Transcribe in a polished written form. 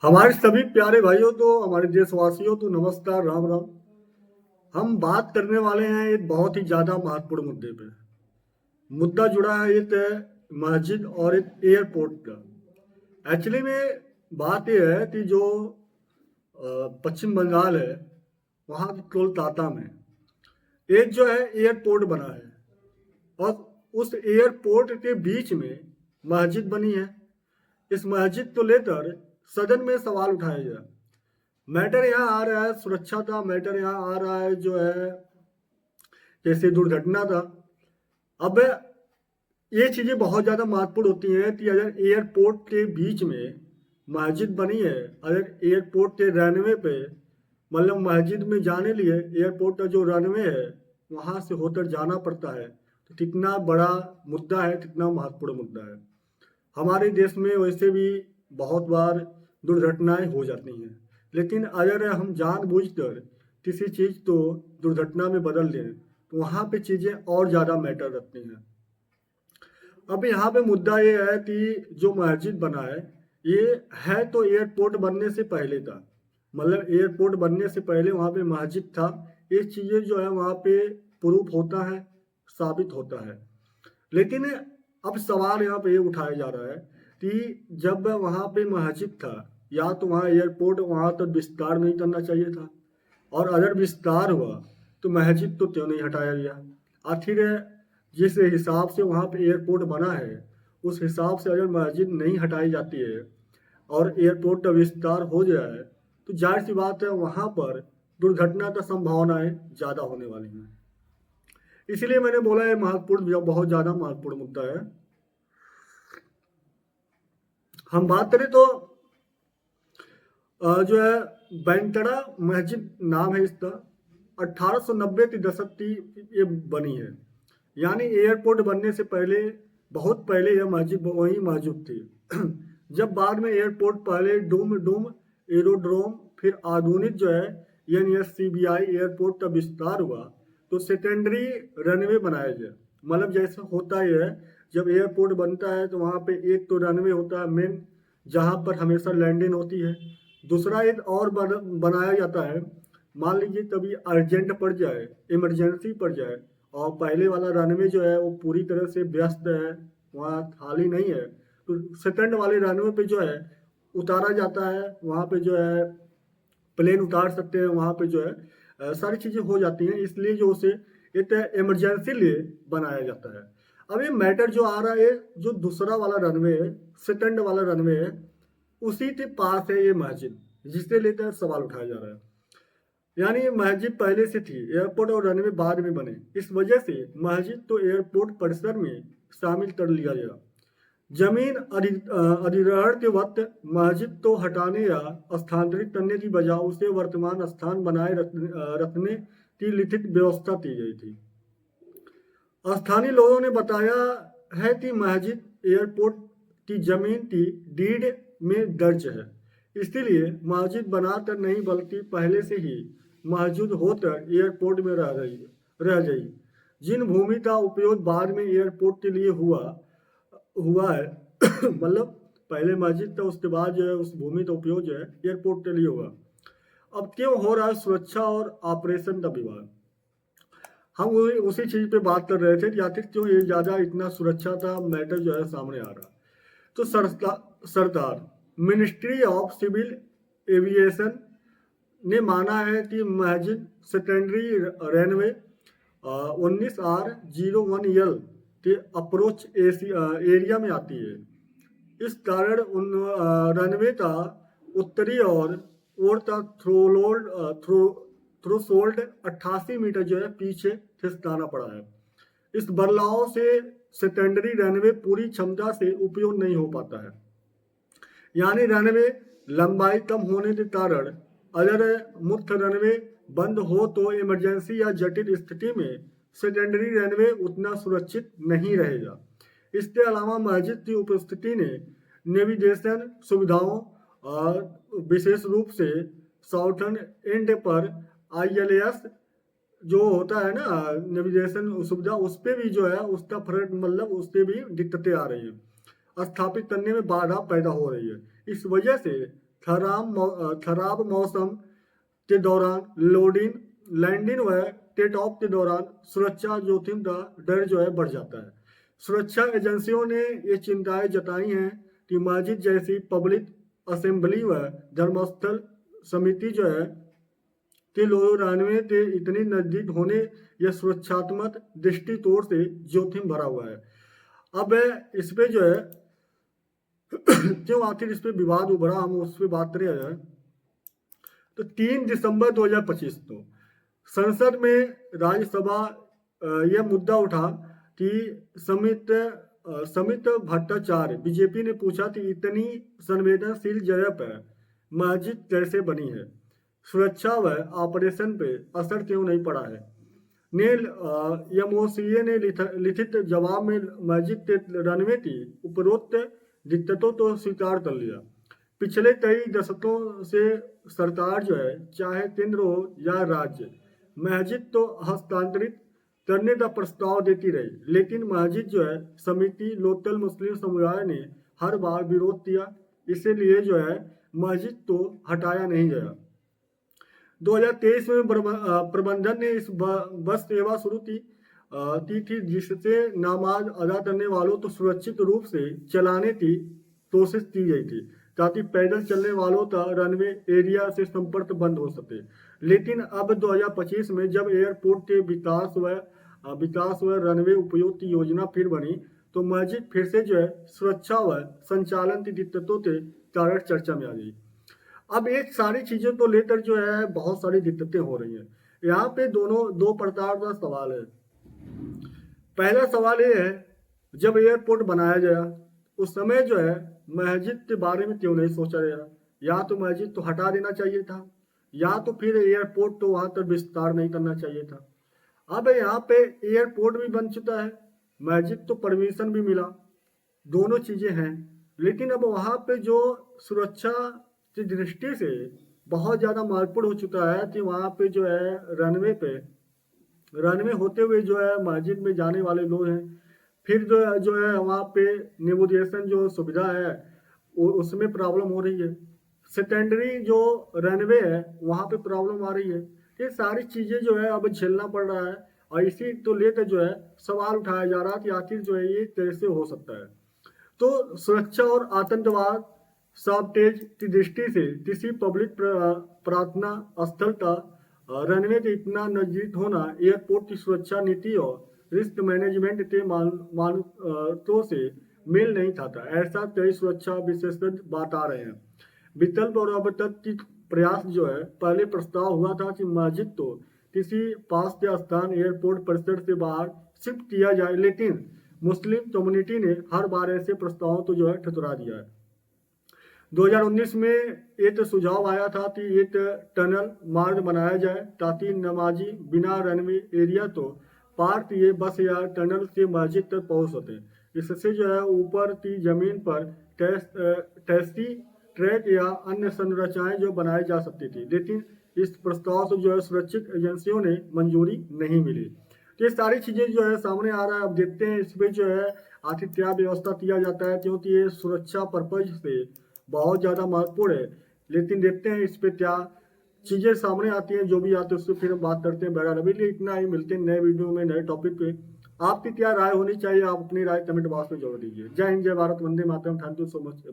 हमारे सभी प्यारे भाइयों तो हमारे देशवासियों तो नमस्कार, राम राम। हम बात करने वाले हैं एक बहुत ही ज़्यादा महत्वपूर्ण मुद्दे पे। मुद्दा जुड़ा है एक मस्जिद और एक एयरपोर्ट का। एक्चुअली में बात यह है कि जो पश्चिम बंगाल है, वहाँ की कोलकाता में एक जो है एयरपोर्ट बना है, और उस एयरपोर्ट के बीच में मस्जिद बनी है। इस मस्जिद को लेकर सदन में सवाल उठाया गया। मैटर यहाँ आ रहा है सुरक्षा का, मैटर यहाँ आ रहा है जो है जैसे दुर्घटना का। अब ये चीज़ें बहुत ज़्यादा महत्वपूर्ण होती हैं कि अगर एयरपोर्ट के बीच में मस्जिद बनी है, अगर एयरपोर्ट के रनवे पे मतलब मस्जिद में जाने लिए एयरपोर्ट का जो रनवे है वहाँ से होकर जाना पड़ता है, तो कितना बड़ा मुद्दा है, कितना महत्वपूर्ण मुद्दा है। हमारे देश में वैसे भी बहुत बार दुर्घटनाएं हो जाती हैं, लेकिन अगर हम जानबूझकर किसी चीज़ को दुर्घटना में बदल दें तो वहाँ पे चीज़ें और ज़्यादा मैटर रखती हैं। अब यहाँ पे मुद्दा ये है कि जो मस्जिद बना है ये है तो एयरपोर्ट बनने से पहले था, मतलब एयरपोर्ट बनने से पहले वहाँ पे मस्जिद था। ये चीज़ें जो है वहाँ पे प्रूफ होता है, साबित होता है। लेकिन अब सवाल यहाँ पे ये उठाया जा रहा है कि जब वहाँ पे मस्जिद था, या तो वहाँ एयरपोर्ट वहाँ तक विस्तार नहीं करना चाहिए था, और अगर विस्तार हुआ तो मस्जिद तो क्यों नहीं हटाया गया। आखिर जिस हिसाब से वहाँ पे एयरपोर्ट बना है उस हिसाब से अगर मस्जिद नहीं हटाई जाती है और एयरपोर्ट का विस्तार हो जाए तो जाहिर सी बात है वहाँ पर दुर्घटना का संभावनाएं ज़्यादा होने वाली हैं। इसलिए मैंने बोला ये महत्वपूर्ण, बहुत ज़्यादा महत्वपूर्ण मुद्दा है। हम बात करें तो जो है बैंकड़ा मस्जिद नाम है इसका, 1890 के दशक की ये बनी है। यानी एयरपोर्ट बनने से पहले, बहुत पहले यह मस्जिद वहीं मौजूद थी। जब बाद में एयरपोर्ट पहले डूम डूम एरोड्रोम फिर आधुनिक जो है NSCBI एयरपोर्ट का विस्तार हुआ तो सेकेंडरी रनवे बनाया गया। मतलब जैसे होता ही है, जब एयरपोर्ट बनता है तो वहाँ पे एक तो रनवे होता है मेन, जहाँ पर हमेशा लैंडिंग होती है। दूसरा एक और बनाया जाता है, मान लीजिए कभी अर्जेंट पड़ जाए, इमरजेंसी पड़ जाए, और पहले वाला रनवे जो है वो पूरी तरह से व्यस्त है, वहाँ खाली नहीं है, तो सेकंड वाले रनवे पे जो है उतारा जाता है। वहाँ पे जो है प्लेन उतार सकते हैं, वहाँ पे जो है सारी चीज़ें हो जाती हैं। इसलिए जो उसे एक इमरजेंसी लिए बनाया जाता है। अब ये मैटर जो आ रहा है, जो दूसरा वाला रनवे है, सेकंड वाला रनवे है, उसी के पास है ये मस्जिद, जिससे लेकर सवाल उठाया जा रहा है। यानी मस्जिद पहले से थी, एयरपोर्ट और रनवे बाद में बने, इस वजह से मस्जिद तो एयरपोर्ट परिसर में शामिल कर लिया गया। जमीन अधिग्रहण के वक्त मस्जिद तो हटाने या स्थानांतरित करने की बजाय उसे वर्तमान स्थान बनाए रखने की लिखित व्यवस्था की गई थी। स्थानीय लोगों ने बताया है कि मस्जिद एयरपोर्ट की जमीन की डीड में दर्ज है, इसलिए मस्जिद बनाकर नहीं बल्कि पहले से ही मौजूद होकर एयरपोर्ट में रह गई। जिन भूमि का उपयोग बाद में एयरपोर्ट के लिए हुआ हुआ है मतलब पहले मस्जिद था, उसके बाद जो है उस भूमि का उपयोग जो है एयरपोर्ट के लिए हुआ। अब क्यों हो रहा है सुरक्षा और ऑपरेशन का विवाद। हम उसी चीज पे बात कर रहे थे कि आखिर क्यों ये ज्यादा इतना सुरक्षा का मैटर जो है सामने आ रहा। तो सरकार मिनिस्ट्री ऑफ सिविल एविएशन ने माना है कि मस्जिद सेकेंडरी रनवे 19R01L के अप्रोच एरिया में आती है। इस कारण उन रनवे का उत्तरी और का थ्रोसोल्ड 88 मीटर जो है पीछे खिसकाना पड़ा है। इस बदलाव से सेकेंडरी रनवे पूरी क्षमता से उपयोग नहीं हो पाता है। यानी रनवे लंबाई कम होने के कारण अगर मुख्य रनवे बंद हो तो इमरजेंसी या जटिल स्थिति में सेकेंडरी रनवे उतना सुरक्षित नहीं रहेगा। इसके अलावा मस्जिद की उपस्थिति ने नेविगेशन सुविधाओं और विशेष रूप से साउथर्न एंड पर ILS जो होता है ना नेविगेशन सुविधा, उस पर भी जो है उसका फर्क, मतलब उस पर भी दिक्कतें आ रही है, स्थापित करने में बाधा पैदा हो रही है। इस वजह से खराब मौसम के दौरान लोडिंग लैंडिंग व टेक ऑफ के दौरान सुरक्षा जोखिम का डर जो है बढ़ जाता है। सुरक्षा एजेंसियों ने ये चिंताएं जताई हैं कि मस्जिद जैसी पब्लिक असेंबली व धर्मस्थल समिति जो है के लोग रनवे के इतनी नजदीक होने या सुरक्षात्मक दृष्टिकोण से जोखिम भरा हुआ है। अब इस पे जो है क्यों आखिर इस पे विवाद उभरा, हम उस पर बात करें जाए तो 3 दिसंबर 2025 को संसद में राज्यसभा यह मुद्दा उठा कि समित भट्टाचार्य बीजेपी ने पूछा कि इतनी संवेदनशील जगह पर मस्जिद कैसे बनी है, सुरक्षा व ऑपरेशन पे असर क्यों नहीं पड़ा है। एमओसीए ने लिखित जवाब में मस्जिद के रनवे की उपरोक्त दिक्कतों को स्वीकार कर लिया। पिछले कई दशकों से सरकार जो है, चाहे केंद्र हो या राज्य, मस्जिद तो हस्तांतरित करने का प्रस्ताव देती रही, लेकिन मस्जिद जो है समिति लोकल मुस्लिम समुदाय ने हर बार विरोध किया, इसीलिए जो है मस्जिद तो हटाया नहीं गया। 2023 में प्रबंधन ने इस बस सेवा शुरू की थी, जिससे नमाज अदा करने वालों को सुरक्षित रूप से चलाने की कोशिश की गई थी, ताकि पैदल चलने वालों का रनवे एरिया से संपर्क बंद हो सके। लेकिन अब 2025 में जब एयरपोर्ट के विकास व रनवे उपयोग की योजना फिर बनी, तो मस्जिद फिर से जो है सुरक्षा व संचालन की दिक्कतों के कारण चर्चा में आ गई। अब एक सारी चीजों को लेकर जो है बहुत सारी दिक्कतें हो रही हैं। यहाँ पे दो प्रकार का सवाल है। पहला सवाल ये है, जब एयरपोर्ट बनाया गया उस समय जो है मस्जिद के बारे में क्यों नहीं सोचा गया? या तो मस्जिद तो हटा देना चाहिए था, या तो फिर एयरपोर्ट तो वहां तक विस्तार नहीं करना चाहिए था। अब यहाँ पे एयरपोर्ट भी बन चुका है, मस्जिद तो परमिशन भी मिला, दोनों चीजें हैं, लेकिन अब वहां पे जो सुरक्षा की दृष्टि से बहुत ज्यादा महत्वपूर्ण हो चुका है कि वहां पे जो है रनवे होते हुए जो है मस्जिद में जाने वाले लोग हैं, फिर जो है वहाँ पे नेविगेशन जो सुविधा है उसमें प्रॉब्लम हो रही है, सेकेंडरी जो रनवे है वहाँ पे प्रॉब्लम आ रही है। ये सारी चीजें जो है अब झेलना पड़ रहा है, और इसी तो लेकर जो है सवाल उठाया जा रहा है कि आखिर जो है ये कैसे हो सकता है। तो सुरक्षा और आतंकवाद शॉर्टेज की दृष्टि से किसी पब्लिक प्रार्थना स्थल का रनवे के इतना नजदीक होना एयरपोर्ट की सुरक्षा नीति और रिस्क मैनेजमेंट के मानकों से मेल नहीं खाता, ऐसा कई सुरक्षा विशेषज्ञ बता रहे हैं। विकल्प और अब तक की प्रयास जो है, पहले प्रस्ताव हुआ था कि मस्जिद तो किसी पास के स्थान एयरपोर्ट परिसर से बाहर शिफ्ट किया जाए, लेकिन मुस्लिम कम्युनिटी ने हर बार ऐसे प्रस्तावों को जो है ठुकरा दिया है। 2019 में एक सुझाव आया था कि एक टनल मार्ग बनाया जाए ताकि नमाजी बिना रनवे एरिया तो पार किए बस या टनल से मस्जिद तक पहुंच सके। इससे जो है ऊपर की जमीन पर टैक्सी ट्रैक या अन्य संरचनाएं जो बनाई जा सकती थी, लेकिन इस प्रस्ताव से जो है सुरक्षित एजेंसियों ने मंजूरी नहीं मिली। तो ये सारी चीजें जो है सामने आ रहा है। अब देखते हैं इसमें जो है आखिर क्या व्यवस्था किया जाता है, क्योंकि ये सुरक्षा पर्पज से बहुत ज्यादा महत्वपूर्ण है। लेकिन देखते हैं इस पे क्या चीजें सामने आती हैं, जो भी आते हैं उससे फिर हम बात करते हैं। बहरहाल अभी लिए इतना ही, मिलते हैं नए वीडियो में नए टॉपिक पे। आपकी क्या राय होनी चाहिए, आप अपनी राय कमेंट बॉक्स में जोड़ दीजिए। जय हिंद, जय Bharat, Vande Mataram, thank you so much.